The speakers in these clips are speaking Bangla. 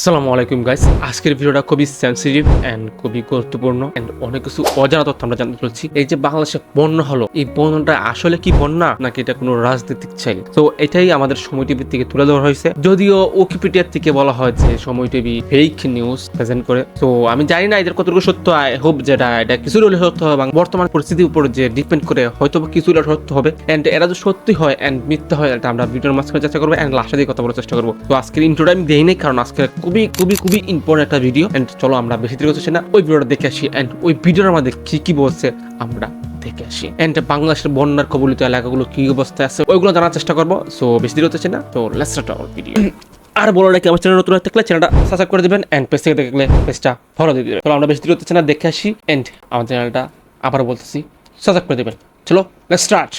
আসসালামু আলাইকুম গাইস, আজকের ভিডিওটা খুবই সেন্সিটিভ এন্ড খুবই গুরুত্বপূর্ণ এন্ড অনেক কিছু অজানা তথ্য আমরা জানতে চলছি। এই যে বাংলাদেশে বন্যা হলো, এই বন্যাটা আসলে কি বন্যা নাকি এটা কোনো রাজনৈতিক চাইল? তো এটাই আমাদের সময় টিভির থেকে তুলে ধরা হয়েছে, যদিও উইকিপিডিয়ার থেকে বলা হয় যে সময় টিভি ফেক নিউজ প্রেজেন্ট করে। তো আমি জানি না এদের কতটুকু সত্য। আই হোপ যেটা এটা কিছু হলে সত্য হবে, বর্তমান পরিস্থিতির উপর যে ডিপেন্ড করে হয়তো কিছু সত্য হবে। এন্ড এরা যদি সত্যি হয় এন্ড মিথ্যা হয়, এটা আমরা ভিডিওর মাঝখানে চেষ্টা করবো এন্ড লাস্টে দিয়ে কথা বলার চেষ্টা করবো। তো আজকের ইন্ট্রোটা আমি দেই নাই, কারণ আজকে খুবই খুবই খুবই ইম্পর্টেন্ট একটা ভিডিও। এন্ড চলো আমরা বেশি দেরি করছি না, ওই ভিডিওটা দেখে আসি এন্ড ওই ভিডিওর মধ্যে কি কি বলছে আমরা দেখে আসি। এন্ড বাংলাদেশের বন্যার কবলিত এলাকাগুলো কি অবস্থায় আছে ওইগুলো জানার চেষ্টা করবো। সো বেশি দেরি হচ্ছে না, তো লেটস স্টার্ট আওয়ার ভিডিও। আর বলো নাকি আমার চ্যানেল নতুন হয়ে থাকলে চ্যানেলটা সাবস্ক্রাইব করে দিবেন এন্ড পেজ থেকে দেখলে পেজটা ফলো দিয়ে দিবেন। চলো আমরা বেশি দেরি হচ্ছে না, দেখে আসি এন্ড আমার চ্যানেলটা আবার বলতেছি সাবস্ক্রাইব করে দিবেন। চলো লেটস স্টার্ট।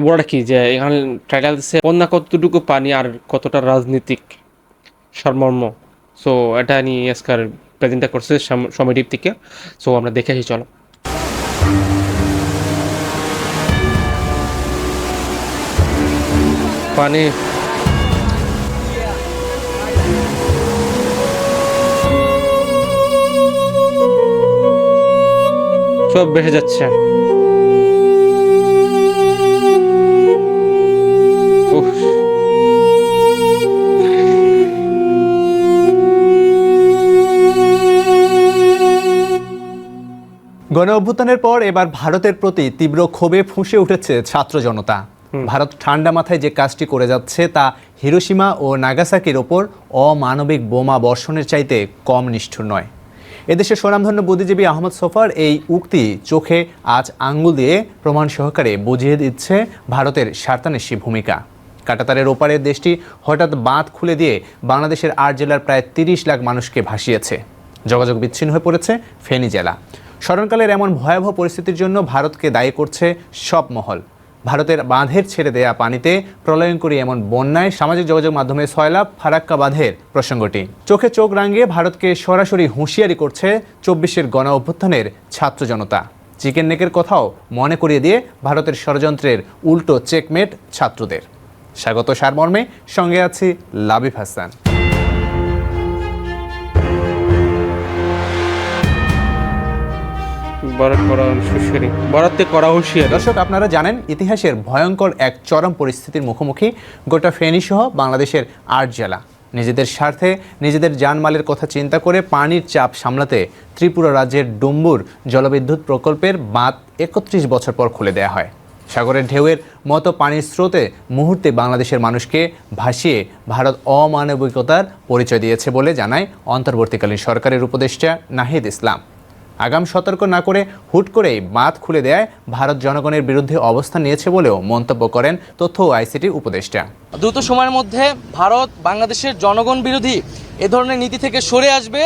বড়টা কি যে এখানে টাইটেল দিচ্ছে বন্যা কতটুকু পানি আর কতটা রাজনীতিক সর্বমর্ম। সো এটা নিয়ে আজকাল প্রেজেন্টটা করছে সময় টিপ থেকে। সো আমরা দেখে আসি, চলো। পানি সব বেড়ে যাচ্ছে। উফ, গণ অভ্যুত্থানের পর এবার ভারতের প্রতি তীব্র ক্ষোভে ফুঁসে উঠেছে ছাত্র জনতা। ভারত ঠান্ডা মাথায় যে কাজটি করে যাচ্ছে তা হিরোশিমা ও নাগাসাকির ওপর অমানবিক বোমা বর্ষণের চাইতে কম নিষ্ঠুর নয়। এদেশের স্বনামধন্য বুদ্ধিজীবী আহমদ সোফার এই উক্তি চোখে আজ আঙ্গুল দিয়ে প্রমাণ সহকারে বুঝিয়ে দিচ্ছে ভারতের স্বার্থান্বেষী ভূমিকা। কাঁটাতারের ওপারে দেশটি হঠাৎ বাঁধ খুলে দিয়ে বাংলাদেশের ৮ জেলার প্রায় ৩০ লাখ মানুষকে ভাসিয়েছে। যোগাযোগ বিচ্ছিন্ন হয়ে পড়েছে ফেনী জেলা। স্মরণকালের এমন ভয়াবহ পরিস্থিতির জন্য ভারতকে দায়ী করছে সব মহল। ভারতের বাঁধের ছেড়ে দেয়া পানিতে প্রলয়ঙ্করী এমন বন্যায় সামাজিক যোগাযোগ মাধ্যমে সয়লাব ফারাক্কা বাঁধের প্রসঙ্গটি চোখে চোখ রাঙিয়ে ভারতকে সরাসরি হুঁশিয়ারি করছে ২৪-এর গণ অভ্যুত্থানের ছাত্র জনতা। চিকেন নেকের কথাও মনে করিয়ে দিয়ে ভারতের ষড়যন্ত্রের উল্টো চেকমেট ছাত্রদের। স্বাগত সারমর্মে, সঙ্গে আছি লাবিব হাসান। দর্শক, আপনারা জানেন ইতিহাসের ভয়ঙ্কর এক চরম পরিস্থিতির মুখোমুখি গোটা ফেনী সহ বাংলাদেশের ৮ জেলা। নিজেদের স্বার্থে নিজেদের জানমালের কথা চিন্তা করে পানির চাপ সামলাতে ত্রিপুরা রাজ্যের ডুম্বুর জলবিদ্যুৎ প্রকল্পের বাঁধ ৩১ বছর পর খুলে দেওয়া হয়। সাগরের ঢেউয়ের মতো পানির স্রোতে মুহূর্তে বাংলাদেশের মানুষকে ভাসিয়ে ভারত অমানবিকতার পরিচয় দিয়েছে বলে জানায় অন্তর্বর্তীকালীন সরকারের উপদেষ্টা নাহিদ ইসলাম। আগাম সতর্ক না করে হুট করেই বাঁধ খুলে দেয় ভারত জনগণের বিরুদ্ধে অবস্থান নিয়েছে বলেও মন্তব্য করেন তথ্য ও আইসিটি উপদেষ্টা। দ্রুত সময়ের মধ্যে ভারত বাংলাদেশের জনগণ বিরোধী এ ধরনের নীতি থেকে সরে আসবে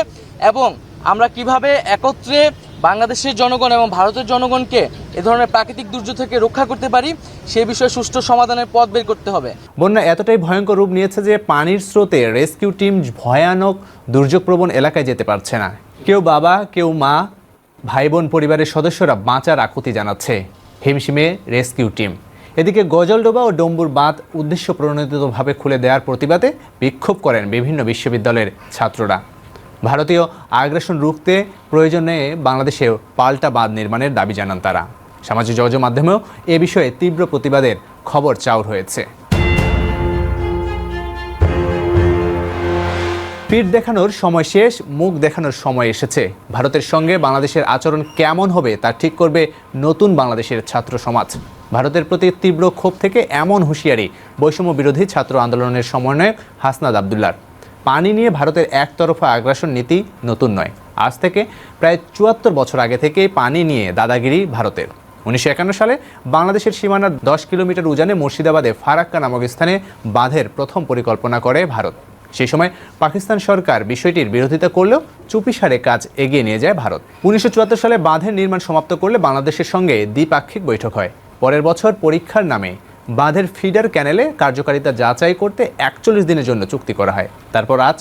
এবং আমরা কিভাবে একত্রে বাংলাদেশের জনগণ এবং ভারতের জনগণকে এ ধরনের প্রাকৃতিক দুর্যোগ থেকে রক্ষা করতে পারি সেই বিষয়ে সুষ্ঠু সমাধানের পথ বের করতে হবে। বন্যা এতটাই ভয়ঙ্কর রূপ নিয়েছে যে পানির স্রোতে রেস্কিউ টিম ভয়ানক দুর্যোগপ্রবণ এলাকায় যেতে পারছে না। কেউ বাবা, কেউ মা, ভাই বোন পরিবারের সদস্যরা বাঁচার আকুতি জানাচ্ছে। হিমশিমে রেস্কিউ টিম। এদিকে গজলডোবা ও ডম্বুর বাঁধ উদ্দেশ্য প্রণোদিতভাবে খুলে দেওয়ার প্রতিবাদে বিক্ষোভ করেন বিভিন্ন বিশ্ববিদ্যালয়ের ছাত্ররা। ভারতীয় আগ্রাসন রুখতে প্রয়োজনে বাংলাদেশে পাল্টা বাঁধ নির্মাণের দাবি জানান তারা। সামাজিক যোগাযোগ মাধ্যমেও এ বিষয়ে তীব্র প্রতিবাদের খবর চাউর হয়েছে। পিঠ দেখানোর সময় শেষ, মুখ দেখানোর সময় এসেছে। ভারতের সঙ্গে বাংলাদেশের আচরণ কেমন হবে তা ঠিক করবে নতুন বাংলাদেশের ছাত্র সমাজ। ভারতের প্রতি তীব্র ক্ষোভ থেকে এমন হুঁশিয়ারি বৈষম্য বিরোধী ছাত্র আন্দোলনের সমন্বয়ক হাসনাত আবদুল্লার। পানি নিয়ে ভারতের একতরফা আগ্রাসন নীতি নতুন নয়। আজ থেকে প্রায় ৭৪ বছর আগে থেকেই পানি নিয়ে দাদাগিরি ভারতের। ১৯৫১ সালে বাংলাদেশের সীমানার ১০ কিলোমিটার উজানে মুর্শিদাবাদে ফারাক্কা নামক স্থানে বাঁধের প্রথম পরিকল্পনা করে ভারত। সেই সময় পাকিস্তান সরকার বিষয়টির বিরোধিতা করলেও চুপিসারে কাজ এগিয়ে নিয়ে যায় ভারত। ১৯৭৪ সালে বাঁধের নির্মাণ সমাপ্ত করলে বাংলাদেশের সঙ্গে দ্বিপাক্ষিক বৈঠক হয়। পরের বছর পরীক্ষার নামে বাঁধের ফিডার ক্যানেলে কার্যকারিতা যাচাই করতে ৪১ দিনের জন্য চুক্তি করা হয়। তারপর আজ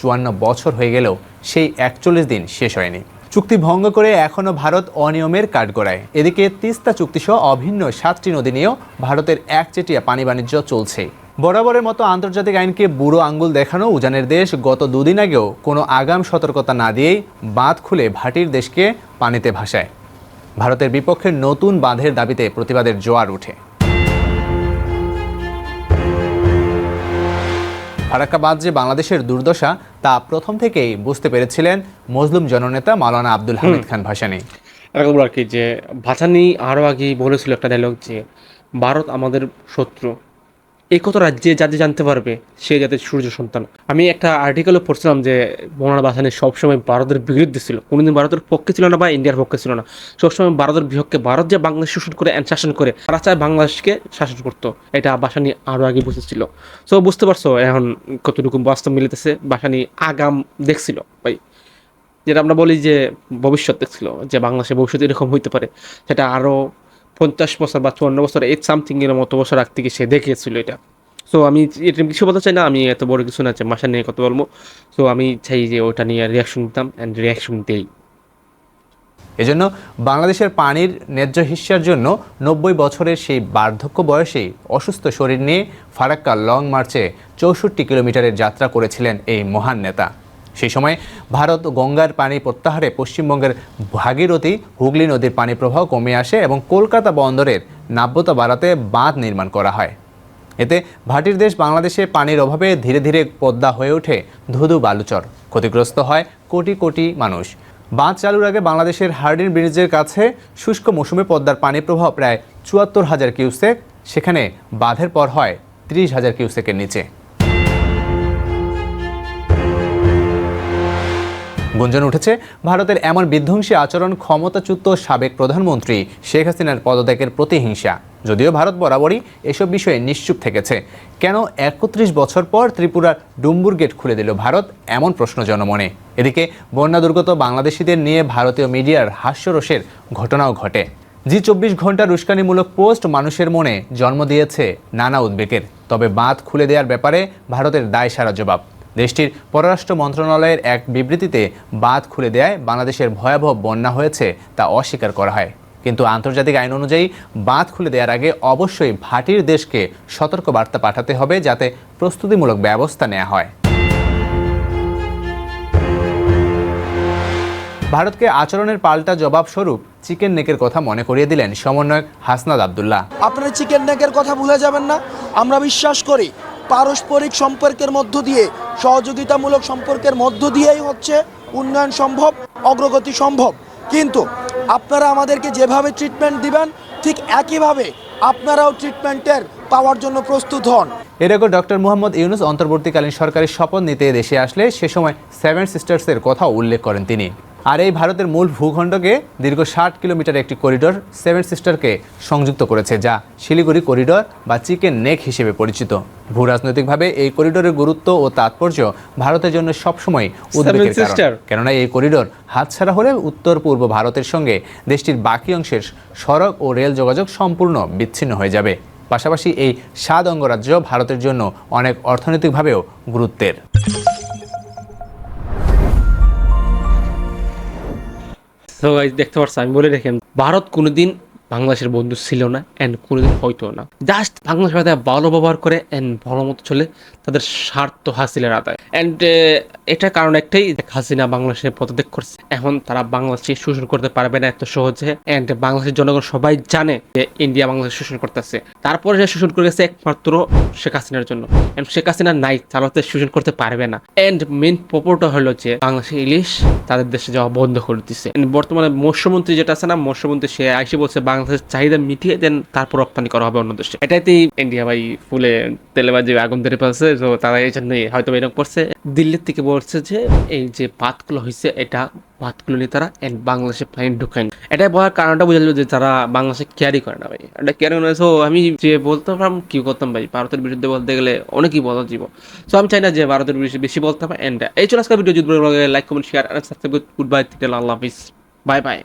৫৪ বছর হয়ে গেলেও সেই ৪১ দিন শেষ হয়নি। চুক্তি ভঙ্গ করে এখনও ভারত অনিয়মের কাঠগড়ায়। এদিকে তিস্তা চুক্তিসহ অভিন্ন 7টি নদী নিয়েও ভারতের একচেটিয়া পানি বাণিজ্য চলছে। বরাবরের মতো আন্তর্জাতিক আইনকে বুড়ো আঙ্গুল দেখানো উজানের দেশ গত দুদিন আগেও কোনো আগাম সতর্কতা না দিয়েই বাঁধ খুলে ভাটির দেশকে পানিতে ভাসায়। ভারতের বিপক্ষে নতুন বাঁধের দাবিতে প্রতিবাদের জোয়ার ওঠে। ফারাক্কা বাঁধ যে বাংলাদেশের দুর্দশা তা প্রথম থেকেই বুঝতে পেরেছিলেন মজলুম জননেতা মাওলানা আব্দুল হামিদ খান ভাসানী। এরকম আর কি যে ভাসানী আরও আগেই বলেছিল একটা ডায়লগ যে ভারত আমাদের শত্রু, এই কথা রাজ্যে যাতে জানতে পারবে সে যাতে সূর্য সন্তান। আমি একটা আর্টিকেলও পড়ছিলাম যে মৌলানা ভাসানী সবসময় ভারতের বিরুদ্ধে ছিল, কোনোদিন ভারতের পক্ষে ছিল না বা ইন্ডিয়ার পক্ষে ছিল না, সবসময় ভারতের বিপক্ষে। ভারত যে বাংলাদেশ শোষণ করে শাসন করে, তারা চায় বাংলাদেশকে শাসন করতো, এটা ভাসানী আরও আগে বুঝেছিল। সো বুঝতে পারছো এখন কতটুকু বাস্তব মিলিতেছে। ভাসানী আগাম দেখছিল ভাই, যেটা আমরা বলি যে ভবিষ্যৎ দেখছিল যে বাংলাদেশের ভবিষ্যৎ এরকম হইতে পারে, সেটা আরও 50 বছর বা 54 বছর 8 সামথিং এর মতো বছর আগ থেকে সে দেখিয়েছিল এটা। সো আমি এটা কিছু বলতে চাই না, আমি এত বড় কিছু না যে ভাষা নিয়ে কত বলবো। সো আমি চাই যে ওটা নিয়ে রিয়াকশন দিতাম অ্যান্ড রিয়াকশন দেই। এজন্য বাংলাদেশের পানির ন্যায্য হিস্যার জন্য 90 বছরের সেই বার্ধক্য বয়সেই অসুস্থ শরীর নিয়ে ফারাক্কা লং মার্চে 64 কিলোমিটারের যাত্রা করেছিলেন এই মহান নেতা। সেই সময় ভারত গঙ্গার পানি প্রত্যাহারে পশ্চিমবঙ্গের ভাগীরথী হুগলি নদীর পানি প্রবাহ কমে আসে এবং কলকাতা বন্দরের নাব্যতা বাড়াতে বাঁধ নির্মাণ করা হয়। এতে ভাটির দেশ বাংলাদেশে পানির অভাবে ধীরে ধীরে পদ্মা হয়ে ওঠে ধুধু বালুচর। ক্ষতিগ্রস্ত হয় কোটি কোটি মানুষ। বাঁধ চালুর আগে বাংলাদেশের হার্ডিন ব্রিজের কাছে শুষ্ক মৌসুমে পদ্মার পানি প্রবাহ প্রায় ৭৪,০০০ কিউসেক, সেখানে বাঁধের পর হয় ৩০,০০০ কিউসেকের নিচে। গুঞ্জন উঠেছে ভারতের এমন বিধ্বংসী আচরণ ক্ষমতাচ্যুত সাবেক প্রধানমন্ত্রী শেখ হাসিনার পদত্যাগের প্রতিহিংসা। যদিও ভারত বরাবরই এসব বিষয়ে নিশ্চুপ থেকেছে। কেন ৩১ বছর পর ত্রিপুরার ডুম্বুর গেট খুলে দিল ভারত, এমন প্রশ্ন জনমনে। এদিকে বন্যা দুর্গত বাংলাদেশিদের নিয়ে ভারতীয় মিডিয়ার হাস্যরসের ঘটনাও ঘটে। জি ২৪ ঘন্টার উস্কানিমূলক পোস্ট মানুষের মনে জন্ম দিয়েছে নানা উদ্বেগের। তবে বাঁধ খুলে দেওয়ার ব্যাপারে ভারতের দায়সারা জবাব। দেশটির পররাষ্ট্র মন্ত্রণালয়ের এক বিবৃতিতে বাঁধ খুলে দেয়ায় বাংলাদেশের ভয়াবহ বন্যা হয়েছে তা অস্বীকার করা হয়। কিন্তু আন্তর্জাতিক আইন অনুযায়ী বাঁধ খুলে দেওয়ার আগে অবশ্যই ভাটির দেশকে সতর্ক বার্তা পাঠাতে হবে যাতে প্রস্তুতিমূলক ব্যবস্থা নেওয়া হয়। ভারতকে আচরণের পাল্টা জবাব স্বরূপ চিকেন নেকের কথা মনে করিয়ে দিলেন সমন্বয়ক হাসনাত আবদুল্লাহ। আপনারা চিকেন নেকের কথা ভুলে যাবেন না। আমরা বিশ্বাস করি পারস্পরিক সম্পর্কের মধ্য দিয়ে, সহযোগিতামূলক সম্পর্কের মধ্য দিয়েই হচ্ছে উন্নয়ন সম্ভব, অগ্রগতি সম্ভব। কিন্তু আপনারা আমাদেরকে যেভাবে ট্রিটমেন্ট দিবেন ঠিক একইভাবে আপনারাও ট্রিটমেন্টের পাওয়ার জন্য প্রস্তুত হন। এর আগে ডক্টর মোহাম্মদ ইউনূস অন্তর্বর্তীকালীন সরকারের শপথ নিতে দেশে আসলে সে সময় 7 সিস্টার্সের কথা উল্লেখ করেন তিনি। আর এই ভারতের মূল ভূখণ্ডকে দীর্ঘ 60 কিলোমিটার একটি করিডোর 7 সিস্টারকে সংযুক্ত করেছে, যা শিলিগুড়ি করিডোর বা চিকেন নেক হিসেবে পরিচিত। ভূ রাজনৈতিকভাবে এই করিডোরের গুরুত্ব ও তাৎপর্য ভারতের জন্য সবসময় উদ্বেগের কারণ। কেননা এই করিডোর হাতছাড়া হলে উত্তর পূর্ব ভারতের সঙ্গে দেশটির বাকি অংশের সড়ক ও রেল যোগাযোগ সম্পূর্ণ বিচ্ছিন্ন হয়ে যাবে। পাশাপাশি এই 7 অঙ্গরাজ্য ভারতের জন্য অনেক অর্থনৈতিকভাবেও গুরুত্বের। তো দেখতে পাচ্ছ, আমি বলে রেখেন ভারত কোনোদিন বাংলাদেশের বন্ধু ছিল না অ্যান্ড কোনোদিন হয়তো না। জাস্ট বাংলাদেশের সাথে ভালো ব্যবহার করে অ্যান্ড ভালো মতো চলে তাদের স্বার্থ হাসিলের আদায়। অ্যান্ড এটার কারণ একটাই, হাসিনা বাংলাদেশে পদত্যাগ করছে, এখন তারা বাংলাদেশে শোষণ করতে পারবে না এত সহজে। অ্যান্ড বাংলাদেশের জনগণ সবাই জানে যে ইন্ডিয়া বাংলাদেশ শোষণ করতেছে। তারপরে সে শোষণ করে গেছে একমাত্র শেখ হাসিনার জন্য। অ্যান্ড শেখ হাসিনা নাই, তারা শোষণ করতে পারবে না। অ্যান্ড মেন প্রপোর্টটা হলো যে বাংলাদেশের ইলিশ তাদের দেশে যাওয়া বন্ধ করে দিচ্ছে। বর্তমানে মৎস্যমন্ত্রী যেটা আছে না, মৎস্যমন্ত্রী সে আইসে বলছে বাংলাদেশের চাহিদা মিটিয়ে দেন তারপর রপ্তানি করা হবে অন্য দেশে। এটাতেই ইন্ডিয়া ভাই ফুলে তেলে বাজে আগুন ধরে পাচ্ছে। তো তারা এই জন্যই হয়তো এরকম করছে। দিল্লির থেকে বলছে যে এই যে বাতগুলো হয়েছে, এটা বাতগুলো নিয়ে তারা বাংলাদেশে পানি ঢুকায়। এটাই বলার কারণটা বোঝা যাবে যে তারা বাংলাদেশে ক্যারি করে না ভাই, এটা ক্যারি করে। সো আমি যে বলতাম কি করতাম ভাই, ভারতের বিরুদ্ধে বলতে গেলে অনেকই বলা জীব। সো আমি চাই না যে ভারতের বিরুদ্ধে বেশি বলতে হবে। এই চলে আজকে ভিডিও যদি like comment share subscribe. Good bye, আল্লাহ হাফিজ, বাই বাই।